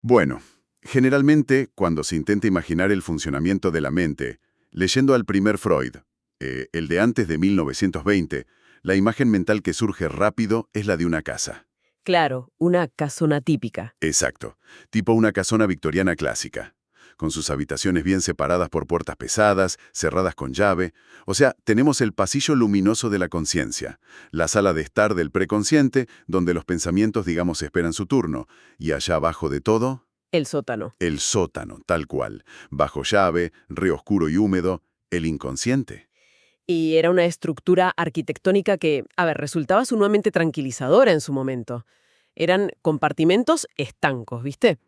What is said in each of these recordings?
Bueno, generalmente cuando se intenta imaginar el funcionamiento de la mente, leyendo al primer Freud, el de antes de 1920, la imagen mental que surge rápido es la de una casa. Claro, una casona típica. Exacto, tipo una casona victoriana clásica, con sus habitaciones bien separadas por puertas pesadas, cerradas con llave. O sea, tenemos el pasillo luminoso de la conciencia, la sala de estar del preconsciente, donde los pensamientos, digamos, esperan su turno, y allá abajo de todo, El sótano. el sótano, tal cual, bajo llave, re oscuro y húmedo, el inconsciente. Y era una estructura arquitectónica que, resultaba sumamente tranquilizadora en su momento. Eran compartimentos estancos, ¿viste?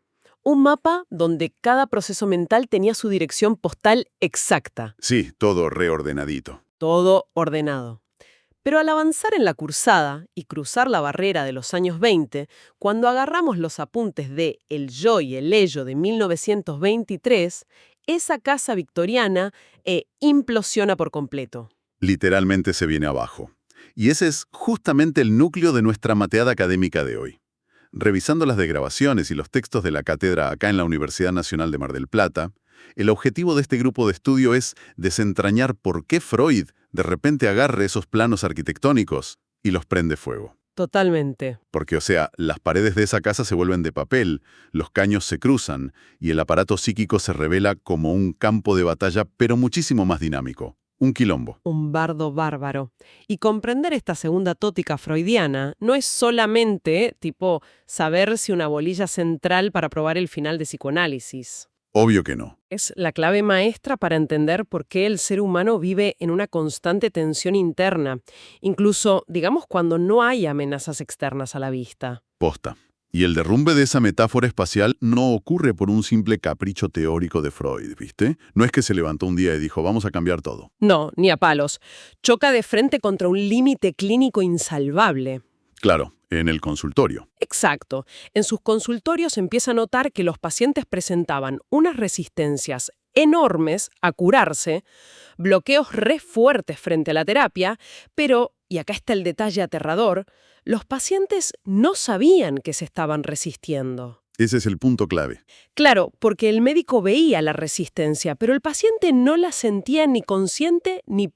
Un mapa donde cada proceso mental tenía su dirección postal exacta, Sí, todo reordenadito. todo ordenado. Pero al avanzar en la cursada y cruzar la barrera de los años 20, cuando agarramos los apuntes de El yo y el ello de 1923, esa casa victoriana implosiona por completo. Literalmente se viene abajo. Y ese es justamente el núcleo de nuestra mateada académica de hoy. Revisando las degradaciones y los textos de la cátedra acá en la Universidad Nacional de Mar del Plata, el objetivo de este grupo de estudio es desentrañar por qué Freud de repente agarra esos planos arquitectónicos y los prende fuego. Totalmente. Porque, o sea, las paredes de esa casa se vuelven de papel, los caños se cruzan y el aparato psíquico se revela como un campo de batalla, pero muchísimo más dinámico. Un quilombo. Un bardo bárbaro. Y comprender esta segunda tótica freudiana no es solamente, tipo, saber si una bolilla central para probar el final de psicoanálisis. Obvio que no. Es la clave maestra para entender por qué el ser humano vive en una constante tensión interna, incluso, digamos, cuando no hay amenazas externas a la vista. Posta. Y el derrumbe de esa metáfora espacial no ocurre por un simple capricho teórico de Freud, ¿viste? No es que se levantó un día y dijo, vamos a cambiar todo. No, ni a palos. Choca de frente contra un límite clínico insalvable. Claro, en el consultorio. Exacto. En sus consultorios empieza a notar que los pacientes presentaban unas resistencias enormes a curarse, bloqueos re fuertes frente a la terapia, pero, y acá está el detalle aterrador, los pacientes no sabían que se estaban resistiendo. Ese es el punto clave. Claro, porque el médico veía la resistencia, pero el paciente no la sentía ni consciente ni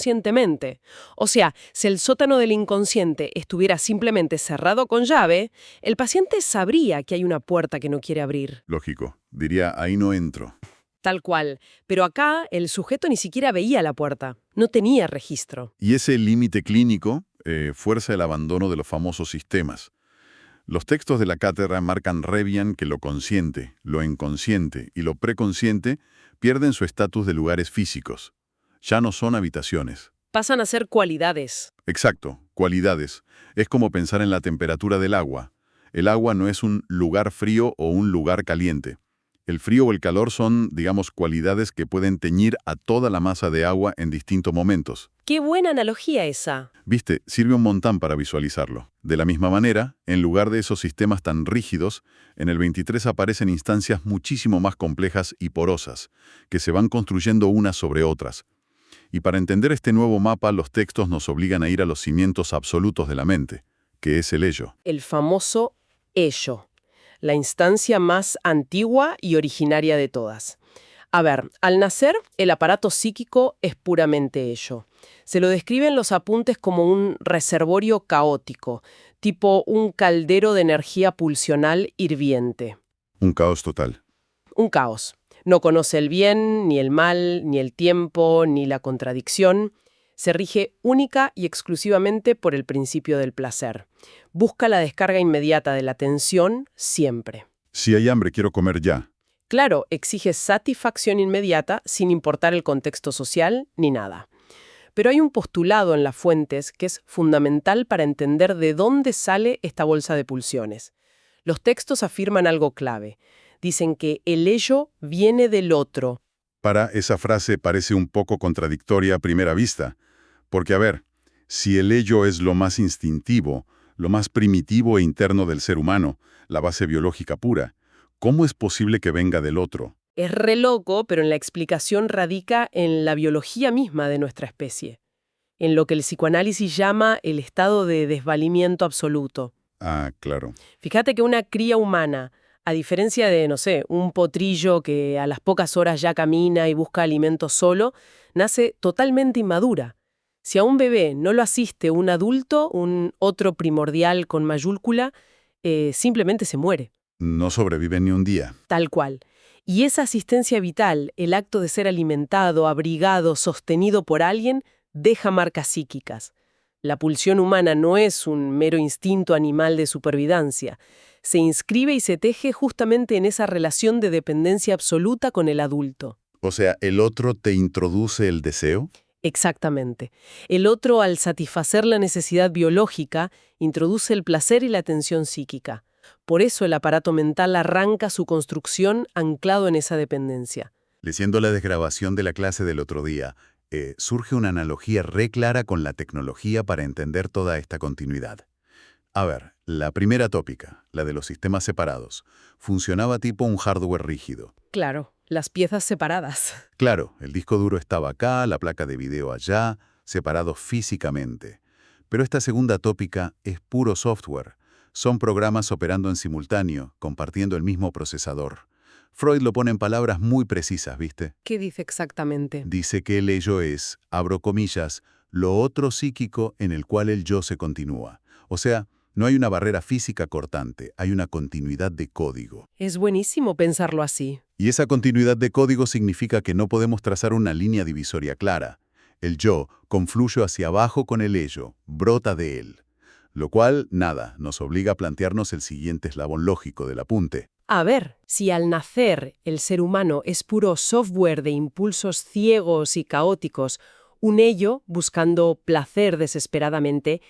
preconscientemente. O sea, si el sótano del inconsciente estuviera simplemente cerrado con llave, el paciente sabría que hay una puerta que no quiere abrir. Lógico. Diría, ahí no entro. Tal cual. Pero acá el sujeto ni siquiera veía la puerta. No tenía registro. Y ese límite clínico fuerza el abandono de los famosos sistemas. Los textos de la cátedra marcan re bien que lo consciente, lo inconsciente y lo preconsciente pierden su estatus de lugares físicos. Ya no son habitaciones. Pasan a ser cualidades. Exacto, cualidades. Es como pensar en la temperatura del agua. El agua no es un lugar frío o un lugar caliente. El frío o el calor son, digamos, cualidades que pueden teñir a toda la masa de agua en distintos momentos. ¡Qué buena analogía esa! Viste, sirve un montón para visualizarlo. De la misma manera, en lugar de esos sistemas tan rígidos, en el 23 aparecen instancias muchísimo más complejas y porosas, que se van construyendo unas sobre otras. Y para entender este nuevo mapa, los textos nos obligan a ir a los cimientos absolutos de la mente, que es el ello. El famoso ello, la instancia más antigua y originaria de todas. A ver, al nacer, el aparato psíquico es puramente ello. Se lo describen los apuntes como un reservorio caótico, tipo un caldero de energía pulsional hirviente. Un caos total. Un caos. No conoce el bien, ni el mal, ni el tiempo, ni la contradicción. Se rige única y exclusivamente por el principio del placer. Busca la descarga inmediata de la tensión siempre. Si hay hambre, quiero comer ya. Claro, exige satisfacción inmediata sin importar el contexto social ni nada. Pero hay un postulado en las fuentes que es fundamental para entender de dónde sale esta bolsa de pulsiones. Los textos afirman algo clave. Dicen que el ello viene del otro. Esa frase parece un poco contradictoria a primera vista. Porque, a ver, si el ello es lo más instintivo, lo más primitivo e interno del ser humano, la base biológica pura, ¿cómo es posible que venga del otro? Es re loco, pero en la explicación radica en la biología misma de nuestra especie, en lo que el psicoanálisis llama el estado de desvalimiento absoluto. Ah, claro. Fíjate que una cría humana, A diferencia de, no sé, un potrillo que a las pocas horas ya camina y busca alimento solo, nace totalmente inmadura. Si a un bebé no lo asiste un adulto, un otro primordial con mayúscula, simplemente se muere. No sobrevive ni un día. Tal cual. Y esa asistencia vital, el acto de ser alimentado, abrigado, sostenido por alguien, deja marcas psíquicas. La pulsión humana no es un mero instinto animal de supervivencia. Se inscribe y se teje justamente en esa relación de dependencia absoluta con el adulto. O sea, ¿el otro te introduce el deseo? Exactamente. El otro, al satisfacer la necesidad biológica, introduce el placer y la tensión psíquica. Por eso el aparato mental arranca su construcción anclado en esa dependencia. Leyendo la desgrabación de la clase del otro día, surge una analogía re clara con la tecnología para entender toda esta continuidad. A ver, la primera tópica, la de los sistemas separados, funcionaba tipo un hardware rígido. Claro, las piezas separadas. Claro, el disco duro estaba acá, la placa de video allá, separados físicamente. Pero esta segunda tópica es puro software. Son programas operando en simultáneo, compartiendo el mismo procesador. Freud lo pone en palabras muy precisas, ¿viste? ¿Qué dice exactamente? Dice que el ello es, abro comillas, lo otro psíquico en el cual el yo se continúa. O sea, no hay una barrera física cortante, hay una continuidad de código. Es buenísimo pensarlo así. Y esa continuidad de código significa que no podemos trazar una línea divisoria clara. El yo confluye hacia abajo con el ello, brota de él. Lo cual, nada, nos obliga a plantearnos el siguiente eslabón lógico del apunte. A ver, si al nacer el ser humano es puro software de impulsos ciegos y caóticos, un ello buscando placer desesperadamente,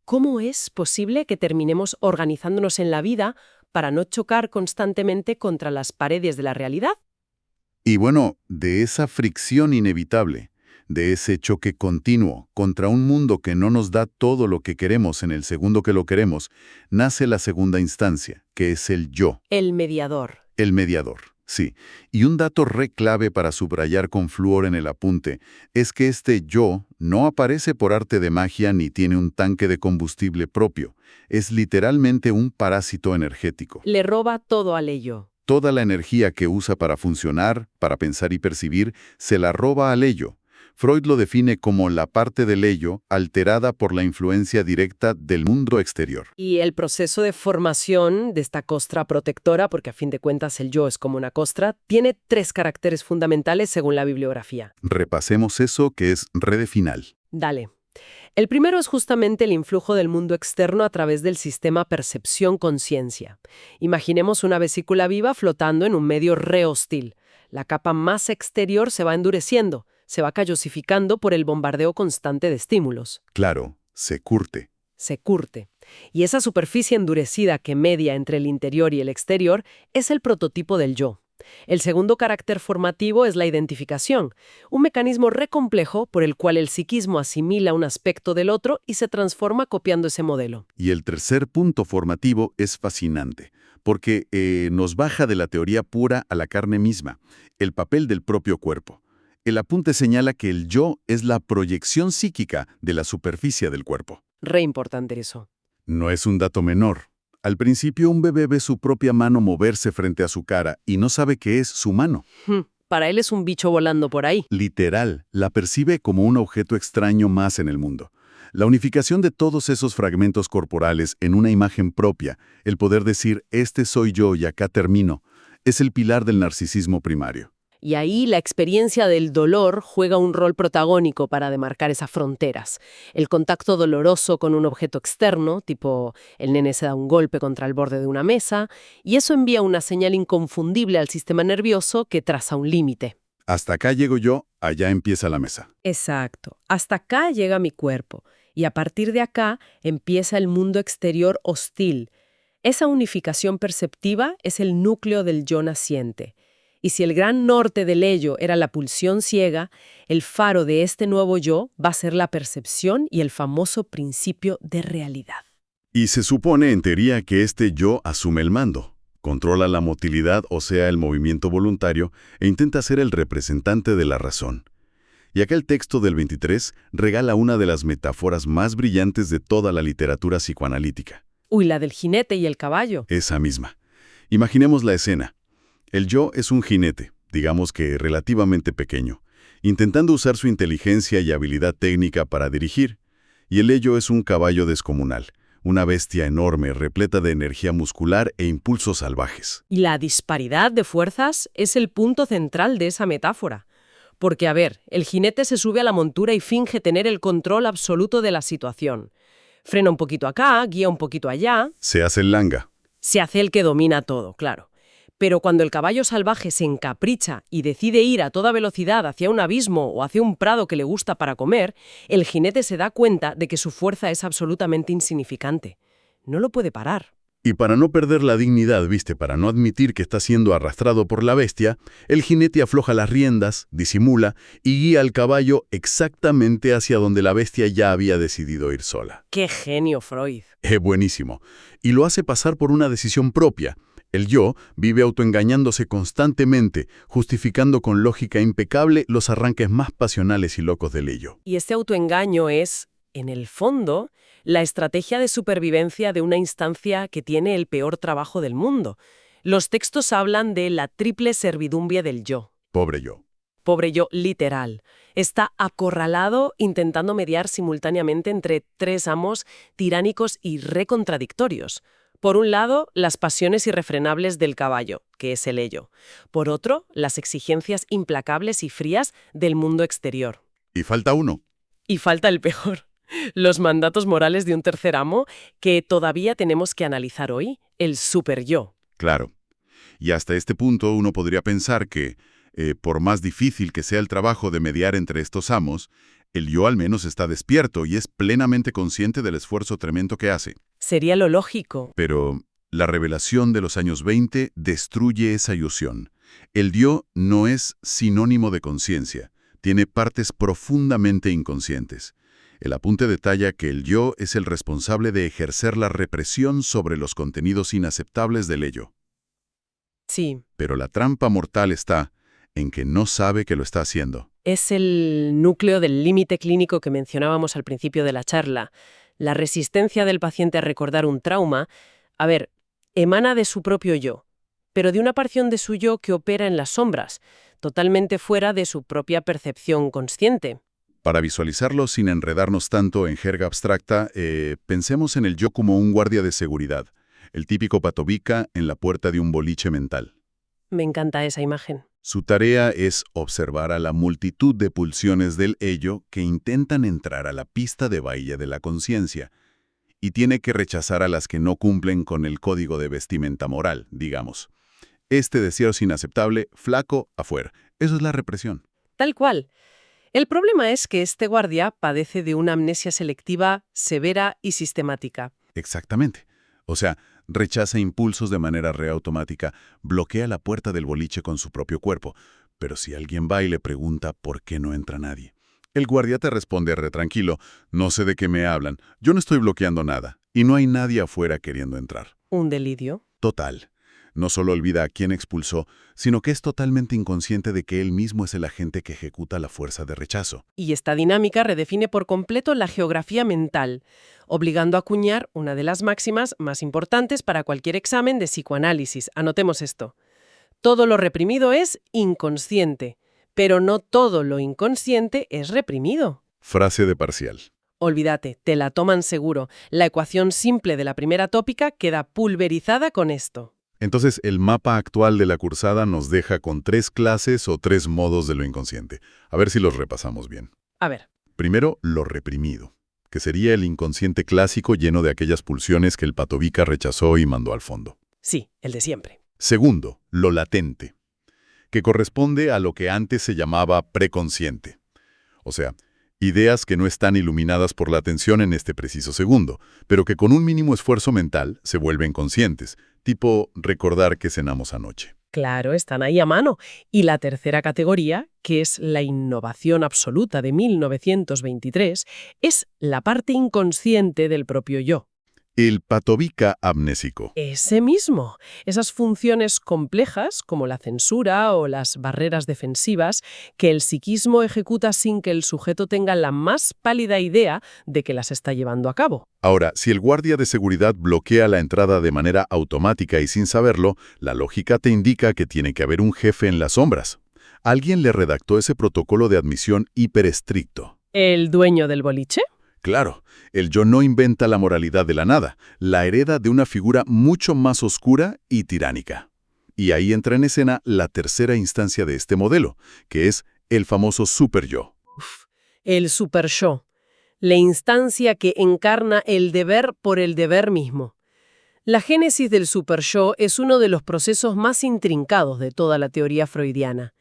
¿cómo es posible que terminemos organizándonos en la vida para no chocar constantemente contra las paredes de la realidad? Y bueno, de esa fricción inevitable, de ese choque continuo contra un mundo que no nos da todo lo que queremos en el segundo que lo queremos, nace la segunda instancia, que es el yo. El mediador. El mediador, sí. Y un dato re clave para subrayar con flúor en el apunte es que este yo no aparece por arte de magia ni tiene un tanque de combustible propio. Es literalmente un parásito energético. Le roba todo al ello. Toda la energía que usa para funcionar, para pensar y percibir, se la roba al ello. Freud lo define como la parte del ello alterada por la influencia directa del mundo exterior. Y el proceso de formación de esta costra protectora, porque a fin de cuentas el yo es como una costra, tiene 3 caracteres fundamentales según la bibliografía. Repasemos eso que es redefinal. Dale. El primero es justamente el influjo del mundo externo a través del sistema percepción-conciencia. Imaginemos una vesícula viva flotando en un medio re hostil. La capa más exterior se va endureciendo, se va callosificando por el bombardeo constante de estímulos. Claro, se curte. Se curte. Y esa superficie endurecida que media entre el interior y el exterior es el prototipo del yo. El segundo carácter formativo es la identificación, un mecanismo re complejo por el cual el psiquismo asimila un aspecto del otro y se transforma copiando ese modelo. Y el tercer punto formativo es fascinante, porque nos baja de la teoría pura a la carne misma, el papel del propio cuerpo. El apunte señala que el yo es la proyección psíquica de la superficie del cuerpo. Re importante eso. No es un dato menor. Al principio un bebé ve su propia mano moverse frente a su cara y no sabe que es su mano. Para él es un bicho volando por ahí. Literal, la percibe como un objeto extraño más en el mundo. La unificación de todos esos fragmentos corporales en una imagen propia, el poder decir, este soy yo y acá termino, es el pilar del narcisismo primario. Y ahí la experiencia del dolor juega un rol protagónico para demarcar esas fronteras. El contacto doloroso con un objeto externo, tipo el nene se da un golpe contra el borde de una mesa, y eso envía una señal inconfundible al sistema nervioso que traza un límite. Hasta acá llego yo, allá empieza la mesa. Exacto. Hasta acá llega mi cuerpo, y a partir de acá empieza el mundo exterior hostil. Esa unificación perceptiva es el núcleo del yo naciente. Y si el gran norte del ello era la pulsión ciega, el faro de este nuevo yo va a ser la percepción y el famoso principio de realidad. Y se supone en teoría que este yo asume el mando, controla la motilidad, o sea, el movimiento voluntario, e intenta ser el representante de la razón. Y acá el texto del 23 regala una de las metáforas más brillantes de toda la literatura psicoanalítica. Uy, la del jinete y el caballo. Esa misma. Imaginemos la escena. El yo es un jinete, digamos que relativamente pequeño, intentando usar su inteligencia y habilidad técnica para dirigir, y el ello es un caballo descomunal, una bestia enorme, repleta de energía muscular e impulsos salvajes. Y la disparidad de fuerzas es el punto central de esa metáfora. Porque, a ver, el jinete se sube a la montura y finge tener el control absoluto de la situación. Frena un poquito acá, guía un poquito allá. Se hace el langa. Se hace el que domina todo, claro. Pero cuando el caballo salvaje se encapricha y decide ir a toda velocidad hacia un abismo o hacia un prado que le gusta para comer, el jinete se da cuenta de que su fuerza es absolutamente insignificante. No lo puede parar. Y para no perder la dignidad, para no admitir que está siendo arrastrado por la bestia, el jinete afloja las riendas, disimula y guía al caballo exactamente hacia donde la bestia ya había decidido ir sola. ¡Qué genio, Freud! Es buenísimo. Y lo hace pasar por una decisión propia. El yo vive autoengañándose constantemente, justificando con lógica impecable los arranques más pasionales y locos del ello. Y este autoengaño es, en el fondo, la estrategia de supervivencia de una instancia que tiene el peor trabajo del mundo. Los textos hablan de la triple servidumbre del yo. Pobre yo. Pobre yo, literal. Está acorralado intentando mediar simultáneamente entre tres amos tiránicos y recontradictorios. Por un lado, las pasiones irrefrenables del caballo, que es el ello. Por otro, las exigencias implacables y frías del mundo exterior. Y falta uno. Y falta el peor. Los mandatos morales de un tercer amo que todavía tenemos que analizar hoy, el superyo. Claro. Y hasta este punto uno podría pensar que, por más difícil que sea el trabajo de mediar entre estos amos, el yo al menos está despierto y es plenamente consciente del esfuerzo tremendo que hace. Sería lo lógico. Pero la revelación de los años 20 destruye esa ilusión. El yo no es sinónimo de conciencia, tiene partes profundamente inconscientes. El apunte detalla que el yo es el responsable de ejercer la represión sobre los contenidos inaceptables del ello. Sí. Pero la trampa mortal está en que no sabe que lo está haciendo. Es el núcleo del límite clínico que mencionábamos al principio de la charla. La resistencia del paciente a recordar un trauma, emana de su propio yo, pero de una porción de su yo que opera en las sombras, totalmente fuera de su propia percepción consciente. Para visualizarlo sin enredarnos tanto en jerga abstracta, pensemos en el yo como un guardia de seguridad, el típico patobica en la puerta de un boliche mental. Me encanta esa imagen. Su tarea es observar a la multitud de pulsiones del ello que intentan entrar a la pista de baile de la conciencia, y tiene que rechazar a las que no cumplen con el código de vestimenta moral, digamos. Este deseo es inaceptable, flaco, afuera. Eso es la represión. Tal cual. El problema es que este guardia padece de una amnesia selectiva severa y sistemática. Exactamente. O sea, rechaza impulsos de manera reautomática, bloquea la puerta del boliche con su propio cuerpo. Pero si alguien va y le pregunta por qué no entra nadie, el guardia te responde retranquilo, no sé de qué me hablan, yo no estoy bloqueando nada, y no hay nadie afuera queriendo entrar. Un delirio. Total. No solo olvida a quién expulsó, sino que es totalmente inconsciente de que él mismo es el agente que ejecuta la fuerza de rechazo. Y esta dinámica redefine por completo la geografía mental, obligando a acuñar una de las máximas más importantes para cualquier examen de psicoanálisis. Anotemos esto. Todo lo reprimido es inconsciente, pero no todo lo inconsciente es reprimido. Frase de Parcial. Olvídate, te la toman seguro. La ecuación simple de la primera tópica queda pulverizada con esto. Entonces, el mapa actual de la cursada nos deja con 3 clases o 3 modos de lo inconsciente. A ver si los repasamos bien. A ver. Primero, lo reprimido, que sería el inconsciente clásico lleno de aquellas pulsiones que el patobica rechazó y mandó al fondo. Sí, el de siempre. Segundo, lo latente, que corresponde a lo que antes se llamaba preconsciente. O sea, ideas que no están iluminadas por la atención en este preciso segundo, pero que con un mínimo esfuerzo mental se vuelven conscientes, tipo recordar que cenamos anoche. Claro, están ahí a mano. Y la tercera categoría, que es la innovación absoluta de 1923, es la parte inconsciente del propio yo. El patobica amnésico. Ese mismo. Esas funciones complejas, como la censura o las barreras defensivas, que el psiquismo ejecuta sin que el sujeto tenga la más pálida idea de que las está llevando a cabo. Ahora, si el guardia de seguridad bloquea la entrada de manera automática y sin saberlo, la lógica te indica que tiene que haber un jefe en las sombras. Alguien le redactó ese protocolo de admisión hiperestricto. ¿El dueño del boliche? Claro, el yo no inventa la moralidad de la nada, la hereda de una figura mucho más oscura y tiránica. Y ahí entra en escena la tercera instancia de este modelo, que es el famoso superyo. El super-yo. La instancia que encarna el deber por el deber mismo. La génesis del super-yo es uno de los procesos más intrincados de toda la teoría freudiana.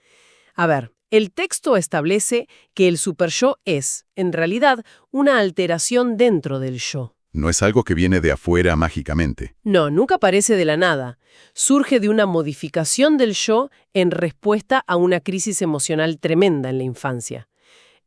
A ver, el texto establece que el super-yo es, en realidad, una alteración dentro del yo. No es algo que viene de afuera mágicamente. No, nunca aparece de la nada. Surge de una modificación del yo en respuesta a una crisis emocional tremenda en la infancia.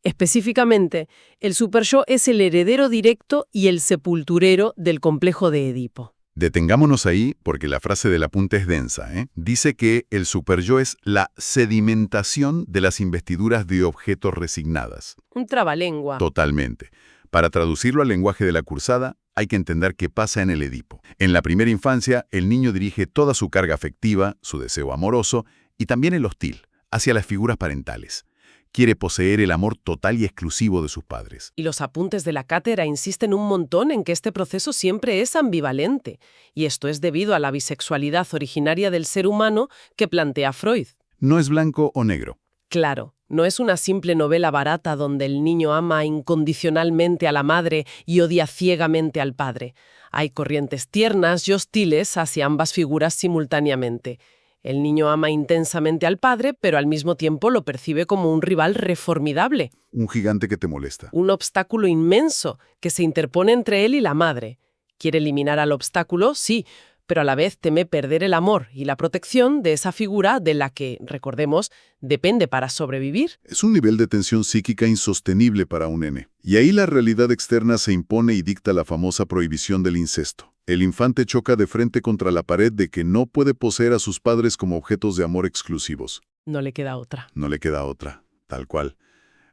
Específicamente, el super-yo es el heredero directo y el sepulturero del complejo de Edipo. Detengámonos ahí porque la frase del apunte es densa, ¿eh? Dice que el superyo es la sedimentación de las investiduras de objetos resignadas. Un trabalengua. Totalmente. Para traducirlo al lenguaje de la cursada, hay que entender qué pasa en el Edipo. En la primera infancia, el niño dirige toda su carga afectiva, su deseo amoroso y también el hostil, hacia las figuras parentales. Quiere poseer el amor total y exclusivo de sus padres. Y los apuntes de la cátedra insisten un montón en que este proceso siempre es ambivalente, y esto es debido a la bisexualidad originaria del ser humano que plantea Freud. No es blanco o negro. Claro, no es una simple novela barata donde el niño ama incondicionalmente a la madre y odia ciegamente al padre. Hay corrientes tiernas y hostiles hacia ambas figuras simultáneamente. El niño ama intensamente al padre, pero al mismo tiempo lo percibe como un rival reformidable. Un gigante que te molesta. Un obstáculo inmenso que se interpone entre él y la madre. Quiere eliminar al obstáculo, sí, pero a la vez teme perder el amor y la protección de esa figura de la que, recordemos, depende para sobrevivir. Es un nivel de tensión psíquica insostenible para un nene. Y ahí la realidad externa se impone y dicta la famosa prohibición del incesto. El infante choca de frente contra la pared de que no puede poseer a sus padres como objetos de amor exclusivos. No le queda otra. No le queda otra, tal cual.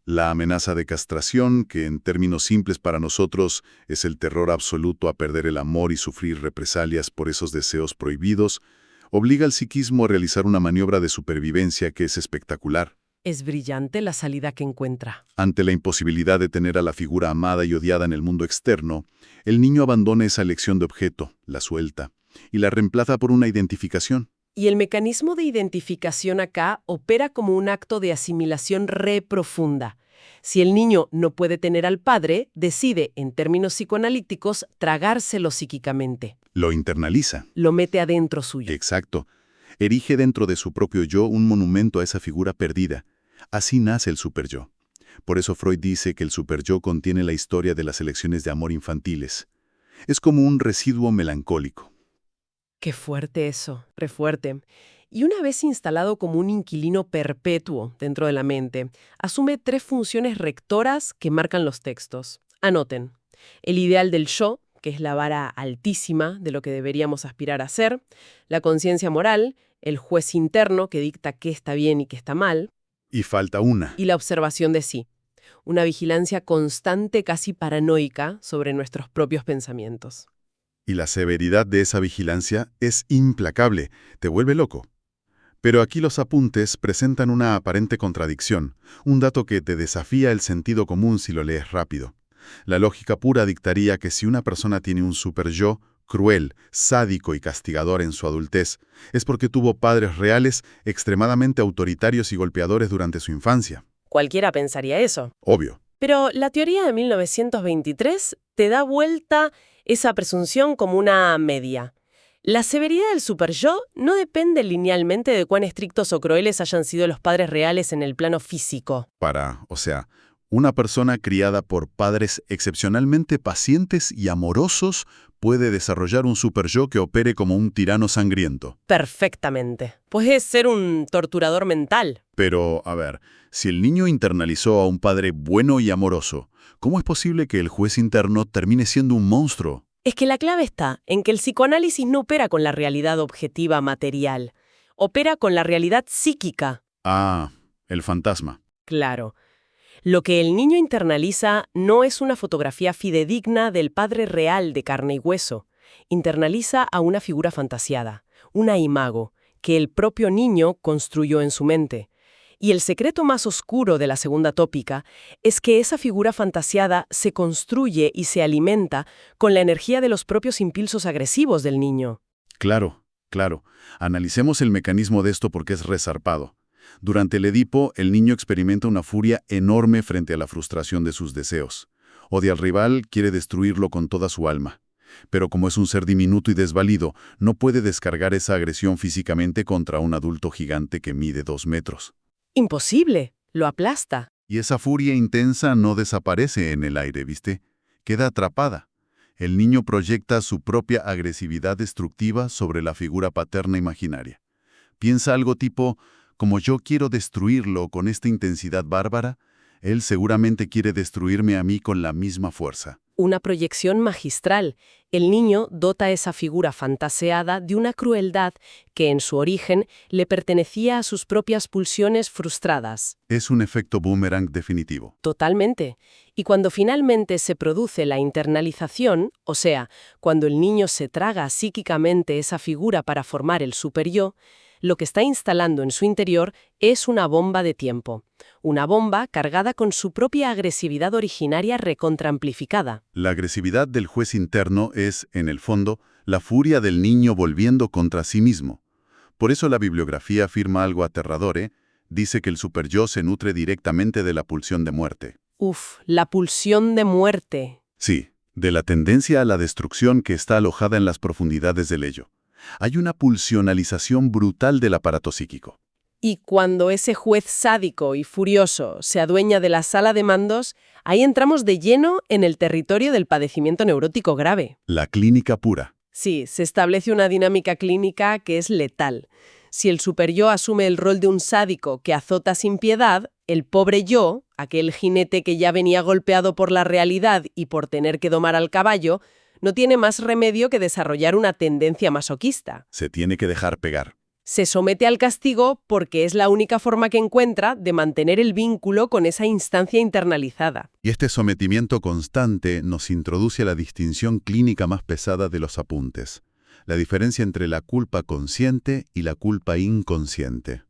La amenaza de castración, que en términos simples para nosotros es el terror absoluto a perder el amor y sufrir represalias por esos deseos prohibidos, obliga al psiquismo a realizar una maniobra de supervivencia que es espectacular. Es brillante la salida que encuentra. Ante la imposibilidad de tener a la figura amada y odiada en el mundo externo, el niño abandona esa elección de objeto, la suelta, y la reemplaza por una identificación. Y el mecanismo de identificación acá opera como un acto de asimilación re profunda. Si el niño no puede tener al padre, decide, en términos psicoanalíticos, tragárselo psíquicamente. Lo internaliza. Lo mete adentro suyo. Exacto. Erige dentro de su propio yo un monumento a esa figura perdida. Así nace el superyo. Por eso Freud dice que el superyo contiene la historia de las elecciones de amor infantiles. Es como un residuo melancólico. Qué fuerte eso, re fuerte. Y una vez instalado como un inquilino perpetuo dentro de la mente, asume 3 funciones rectoras que marcan los textos. Anoten. El ideal del yo, que es la vara altísima de lo que deberíamos aspirar a ser. La conciencia moral, el juez interno que dicta qué está bien y qué está mal. Y falta una. Y la observación de sí. Una vigilancia constante, casi paranoica, sobre nuestros propios pensamientos. Y la severidad de esa vigilancia es implacable, te vuelve loco. Pero aquí los apuntes presentan una aparente contradicción, un dato que te desafía el sentido común si lo lees rápido. La lógica pura dictaría que si una persona tiene un superyo cruel, sádico y castigador en su adultez, es porque tuvo padres reales extremadamente autoritarios y golpeadores durante su infancia. Cualquiera pensaría eso. Obvio. Pero la teoría de 1923 te da vuelta esa presunción como una media. La severidad del superyo no depende linealmente de cuán estrictos o crueles hayan sido los padres reales en el plano físico. Una persona criada por padres excepcionalmente pacientes y amorosos puede desarrollar un superyo que opere como un tirano sangriento. Perfectamente. Puede ser un torturador mental. Pero, si el niño internalizó a un padre bueno y amoroso, ¿cómo es posible que el juez interno termine siendo un monstruo? Es que la clave está en que el psicoanálisis no opera con la realidad objetiva material, opera con la realidad psíquica. Ah, el fantasma. Claro. Lo que el niño internaliza no es una fotografía fidedigna del padre real de carne y hueso. Internaliza a una figura fantasiada, una imago, que el propio niño construyó en su mente. Y el secreto más oscuro de la segunda tópica es que esa figura fantasiada se construye y se alimenta con la energía de los propios impulsos agresivos del niño. Claro, claro. Analicemos el mecanismo de esto porque es resarpado. Durante el Edipo, el niño experimenta una furia enorme frente a la frustración de sus deseos. Odia al rival, quiere destruirlo con toda su alma. Pero como es un ser diminuto y desvalido, no puede descargar esa agresión físicamente contra un adulto gigante que mide 2 metros. Imposible, lo aplasta. Y esa furia intensa no desaparece en el aire, ¿viste? Queda atrapada. El niño proyecta su propia agresividad destructiva sobre la figura paterna imaginaria. Piensa algo tipo, como yo quiero destruirlo con esta intensidad bárbara, él seguramente quiere destruirme a mí con la misma fuerza. Una proyección magistral. El niño dota a esa figura fantaseada de una crueldad que en su origen le pertenecía a sus propias pulsiones frustradas. Es un efecto boomerang definitivo. Totalmente. Y cuando finalmente se produce la internalización, o sea, cuando el niño se traga psíquicamente esa figura para formar el superyo, lo que está instalando en su interior es una bomba de tiempo. Una bomba cargada con su propia agresividad originaria recontraamplificada. La agresividad del juez interno es, en el fondo, la furia del niño volviendo contra sí mismo. Por eso la bibliografía afirma algo aterrador, ¿eh? Dice que el superyo se nutre directamente de la pulsión de muerte. Uf, la pulsión de muerte. Sí, de la tendencia a la destrucción que está alojada en las profundidades del ello. Hay una pulsionalización brutal del aparato psíquico. Y cuando ese juez sádico y furioso se adueña de la sala de mandos, ahí entramos de lleno en el territorio del padecimiento neurótico grave. La clínica pura. Sí, se establece una dinámica clínica que es letal. Si el superyo asume el rol de un sádico que azota sin piedad, el pobre yo, aquel jinete que ya venía golpeado por la realidad y por tener que domar al caballo, no tiene más remedio que desarrollar una tendencia masoquista. Se tiene que dejar pegar. Se somete al castigo porque es la única forma que encuentra de mantener el vínculo con esa instancia internalizada. Y este sometimiento constante nos introduce a la distinción clínica más pesada de los apuntes. La diferencia entre la culpa consciente y la culpa inconsciente.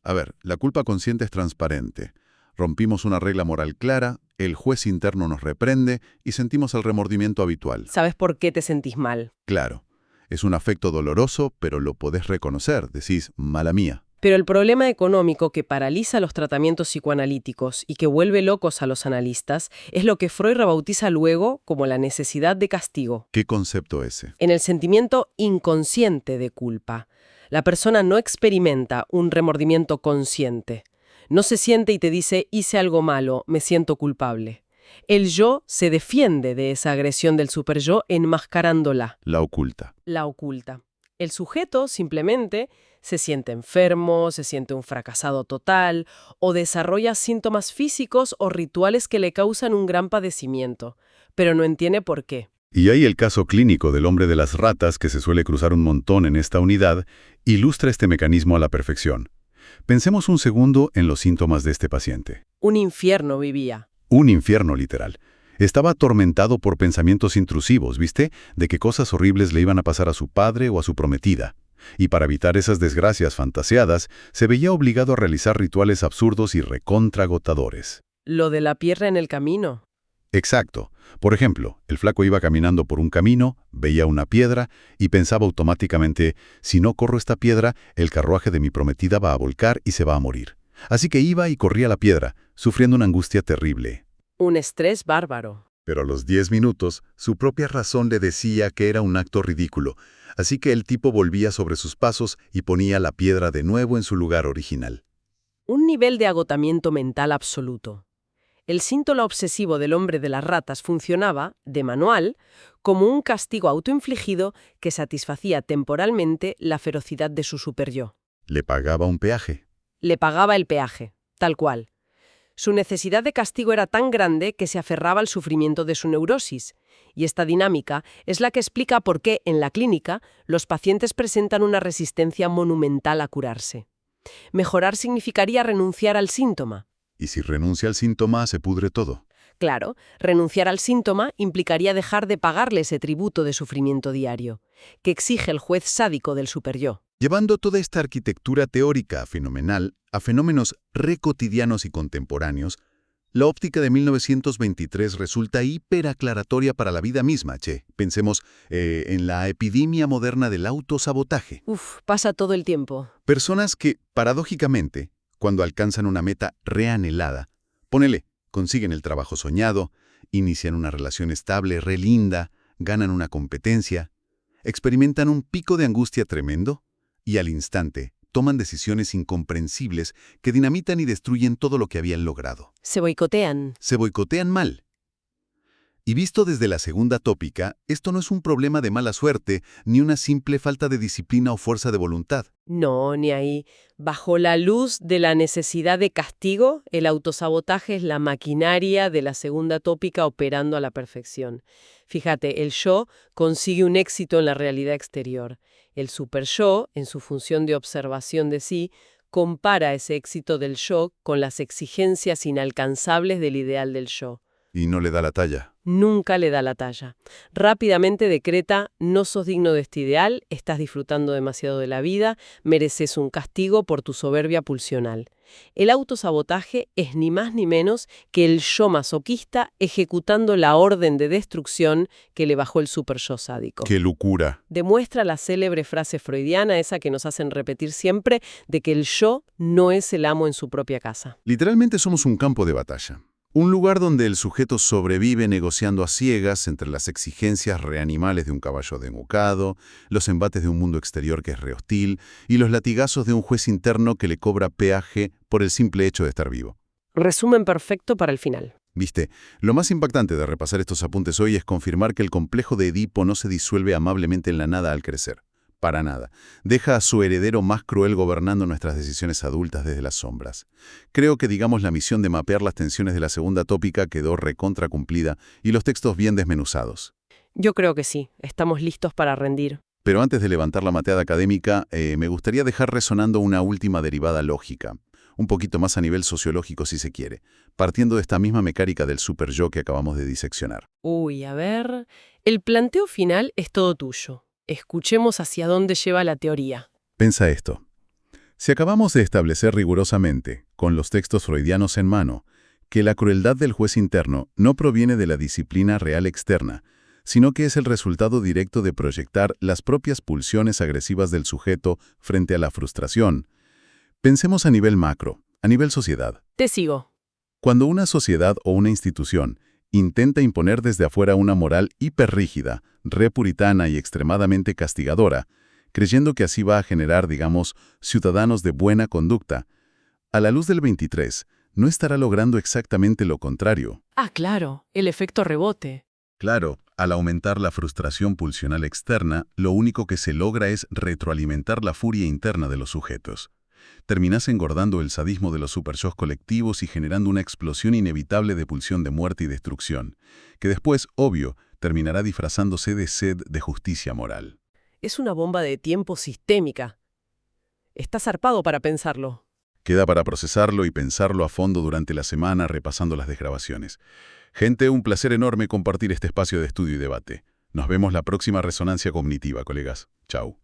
A ver, la culpa consciente es transparente. Rompimos una regla moral clara, el juez interno nos reprende y sentimos el remordimiento habitual. ¿Sabes por qué te sentís mal? Claro, es un afecto doloroso, pero lo podés reconocer, decís, mala mía. Pero el problema económico que paraliza los tratamientos psicoanalíticos y que vuelve locos a los analistas es lo que Freud rebautiza luego como la necesidad de castigo. ¿Qué concepto ese? En el sentimiento inconsciente de culpa. La persona no experimenta un remordimiento consciente. No se siente y te dice, hice algo malo, me siento culpable. El yo se defiende de esa agresión del superyo enmascarándola. La oculta. La oculta. El sujeto simplemente se siente enfermo, se siente un fracasado total o desarrolla síntomas físicos o rituales que le causan un gran padecimiento, pero no entiende por qué. Y hay el caso clínico del hombre de las ratas, que se suele cruzar un montón en esta unidad, ilustra este mecanismo a la perfección. Pensemos un segundo en los síntomas de este paciente. Un infierno vivía. Un infierno literal. Estaba atormentado por pensamientos intrusivos, ¿viste? De que cosas horribles le iban a pasar a su padre o a su prometida. Y para evitar esas desgracias fantaseadas, se veía obligado a realizar rituales absurdos y recontragotadores. Lo de la piedra en el camino. Exacto. Por ejemplo, el flaco iba caminando por un camino, veía una piedra y pensaba automáticamente, si no corro esta piedra, el carruaje de mi prometida va a volcar y se va a morir. Así que iba y corría la piedra, sufriendo una angustia terrible. Un estrés bárbaro. Pero a los 10 minutos, su propia razón le decía que era un acto ridículo, así que el tipo volvía sobre sus pasos y ponía la piedra de nuevo en su lugar original. Un nivel de agotamiento mental absoluto. El síntoma obsesivo del hombre de las ratas funcionaba, de manual, como un castigo autoinfligido que satisfacía temporalmente la ferocidad de su superyo. Le pagaba un peaje. Le pagaba el peaje, tal cual. Su necesidad de castigo era tan grande que se aferraba al sufrimiento de su neurosis. Y esta dinámica es la que explica por qué, en la clínica, los pacientes presentan una resistencia monumental a curarse. Mejorar significaría renunciar al síntoma. Y si renuncia al síntoma, se pudre todo. Claro, renunciar al síntoma implicaría dejar de pagarle ese tributo de sufrimiento diario, que exige el juez sádico del superyo. Llevando toda esta arquitectura teórica fenomenal a fenómenos recotidianos y contemporáneos, la óptica de 1923 resulta hiperaclaratoria para la vida misma, che. Pensemos en la epidemia moderna del autosabotaje. Pasa todo el tiempo. Personas que, paradójicamente, cuando alcanzan una meta reanhelada, ponele, consiguen el trabajo soñado, inician una relación estable, re linda, ganan una competencia, experimentan un pico de angustia tremendo y al instante toman decisiones incomprensibles que dinamitan y destruyen todo lo que habían logrado. Se boicotean. Se boicotean mal. Y visto desde la segunda tópica, esto no es un problema de mala suerte, ni una simple falta de disciplina o fuerza de voluntad. No, ni ahí. Bajo la luz de la necesidad de castigo, el autosabotaje es la maquinaria de la segunda tópica operando a la perfección. Fíjate, el yo consigue un éxito en la realidad exterior. El superyo, en su función de observación de sí, compara ese éxito del yo con las exigencias inalcanzables del ideal del yo. Y no le da la talla. Nunca le da la talla. Rápidamente decreta: no sos digno de este ideal, estás disfrutando demasiado de la vida, mereces un castigo por tu soberbia pulsional. El autosabotaje es ni más ni menos que el yo masoquista ejecutando la orden de destrucción que le bajó el superyo sádico. ¡Qué locura! Demuestra la célebre frase freudiana, esa que nos hacen repetir siempre, de que el yo no es el amo en su propia casa. Literalmente somos un campo de batalla. Un lugar donde el sujeto sobrevive negociando a ciegas entre las exigencias reanimales de un caballo denucado, los embates de un mundo exterior que es rehostil y los latigazos de un juez interno que le cobra peaje por el simple hecho de estar vivo. Resumen perfecto para el final. Viste, lo más impactante de repasar estos apuntes hoy es confirmar que el complejo de Edipo no se disuelve amablemente en la nada al crecer. Para nada. Deja a su heredero más cruel gobernando nuestras decisiones adultas desde las sombras. Creo que, digamos, la misión de mapear las tensiones de la segunda tópica quedó recontra cumplida y los textos bien desmenuzados. Yo creo que sí. Estamos listos para rendir. Pero antes de levantar la mateada académica, me gustaría dejar resonando una última derivada lógica. Un poquito más a nivel sociológico si se quiere, partiendo de esta misma mecánica del superyo que acabamos de diseccionar. A ver. El planteo final es todo tuyo. Escuchemos hacia dónde lleva la teoría. Pensa esto. Si acabamos de establecer rigurosamente, con los textos freudianos en mano, que la crueldad del juez interno no proviene de la disciplina real externa, sino que es el resultado directo de proyectar las propias pulsiones agresivas del sujeto frente a la frustración, pensemos a nivel macro, a nivel sociedad. Te sigo. Cuando una sociedad o una institución intenta imponer desde afuera una moral hiperrígida, repuritana y extremadamente castigadora, creyendo que así va a generar, digamos, ciudadanos de buena conducta, a la luz del 23, no estará logrando exactamente lo contrario. Claro, el efecto rebote. Claro, al aumentar la frustración pulsional externa, lo único que se logra es retroalimentar la furia interna de los sujetos. Terminás engordando el sadismo de los superyos colectivos y generando una explosión inevitable de pulsión de muerte y destrucción, que después, obvio, terminará disfrazándose de sed de justicia moral. Es una bomba de tiempo sistémica. Está zarpado para pensarlo. Queda para procesarlo y pensarlo a fondo durante la semana repasando las desgrabaciones. Gente, un placer enorme compartir este espacio de estudio y debate. Nos vemos la próxima Resonancia Cognitiva, colegas. Chau.